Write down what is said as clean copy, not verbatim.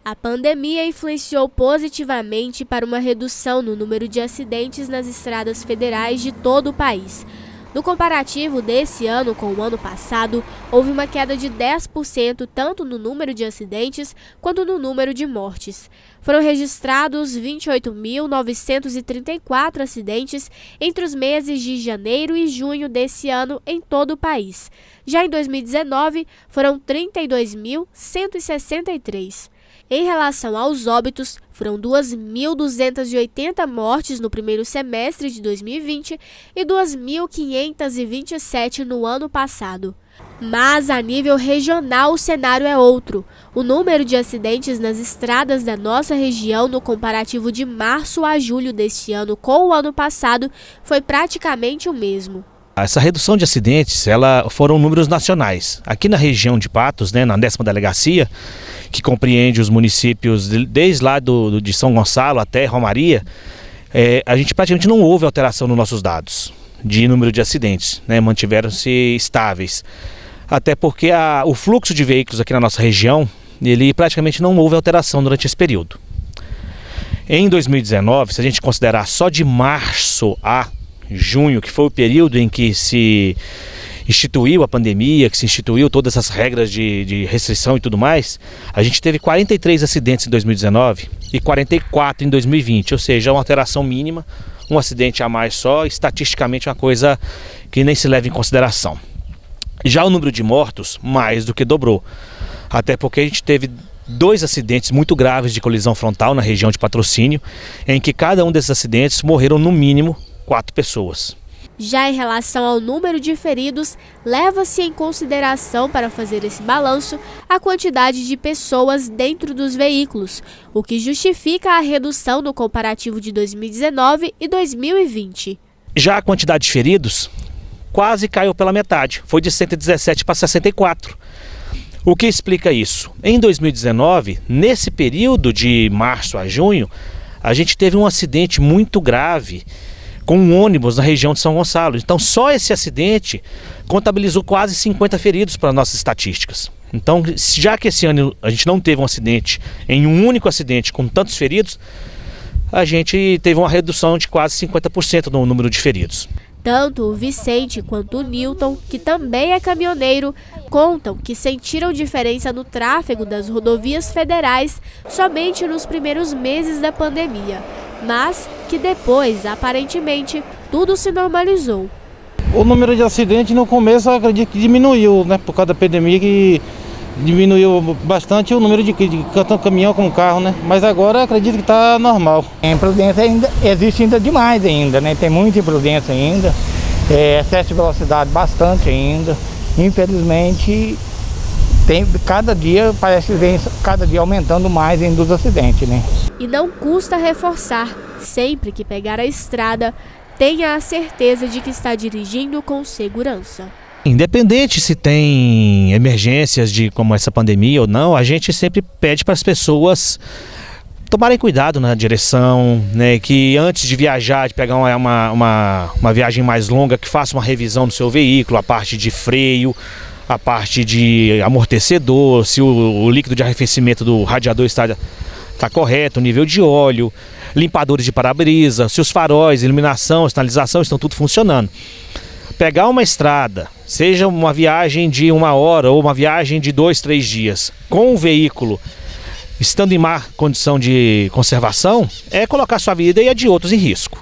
A pandemia influenciou positivamente para uma redução no número de acidentes nas estradas federais de todo o país. No comparativo desse ano com o ano passado, houve uma queda de 10% tanto no número de acidentes quanto no número de mortes. Foram registrados 28.934 acidentes entre os meses de janeiro e junho desse ano em todo o país. Já em 2019, foram 32.163. Em relação aos óbitos, foram 2.280 mortes no primeiro semestre de 2020 e 2.527 no ano passado. Mas a nível regional o cenário é outro. O número de acidentes nas estradas da nossa região no comparativo de março a julho deste ano com o ano passado foi praticamente o mesmo. Essa redução de acidentes foram números nacionais. Aqui na região de Patos, na 10ª delegacia, que compreende os municípios desde lá de São Gonçalo até Romaria, a gente praticamente não houve alteração nos nossos dados de número de acidentes, mantiveram-se estáveis. Até porque o fluxo de veículos aqui na nossa região, ele praticamente não houve alteração durante esse período. Em 2019, se a gente considerar só de março a junho, que foi o período em que se instituiu a pandemia, que se instituiu todas essas regras de restrição e tudo mais, a gente teve 43 acidentes em 2019 e 44 em 2020, ou seja, uma alteração mínima, um acidente a mais só, estatisticamente uma coisa que nem se leva em consideração. Já o número de mortos mais do que dobrou, até porque a gente teve 2 acidentes muito graves de colisão frontal na região de Patrocínio, em que cada um desses acidentes morreram no mínimo 4 pessoas. Já em relação ao número de feridos, leva-se em consideração para fazer esse balanço a quantidade de pessoas dentro dos veículos, o que justifica a redução no comparativo de 2019 e 2020. Já a quantidade de feridos quase caiu pela metade, foi de 117 para 64. O que explica isso? Em 2019, nesse período de março a junho, a gente teve um acidente muito grave com um ônibus na região de São Gonçalo. Então só esse acidente contabilizou quase 50 feridos para nossas estatísticas. Então, já que esse ano a gente não teve um acidente, em um único acidente com tantos feridos, a gente teve uma redução de quase 50% no número de feridos. Tanto o Vicente quanto o Newton, que também é caminhoneiro, contam que sentiram diferença no tráfego das rodovias federais somente nos primeiros meses da pandemia, mas que depois, aparentemente, tudo se normalizou. O número de acidentes no começo eu acredito que diminuiu, por causa da pandemia, que diminuiu bastante o número de caminhão com carro, mas agora eu acredito que está normal. A imprudência ainda existe demais ainda, tem muita imprudência ainda, excesso de velocidade bastante ainda. Infelizmente, cada dia parece que vem cada dia aumentando mais ainda os acidentes, E não custa reforçar, sempre que pegar a estrada, tenha a certeza de que está dirigindo com segurança. Independente se tem emergências como essa pandemia ou não, a gente sempre pede para as pessoas tomarem cuidado na direção, que antes de viajar, de pegar uma viagem mais longa, que faça uma revisão do seu veículo, a parte de freio, a parte de amortecedor, se o líquido de arrefecimento do radiador está correto, o nível de óleo, limpadores de para-brisa, se os faróis, iluminação, sinalização estão tudo funcionando. Pegar uma estrada, seja uma viagem de 1 hora ou uma viagem de 2, 3 dias, com o veículo estando em má condição de conservação, é colocar sua vida e a de outros em risco.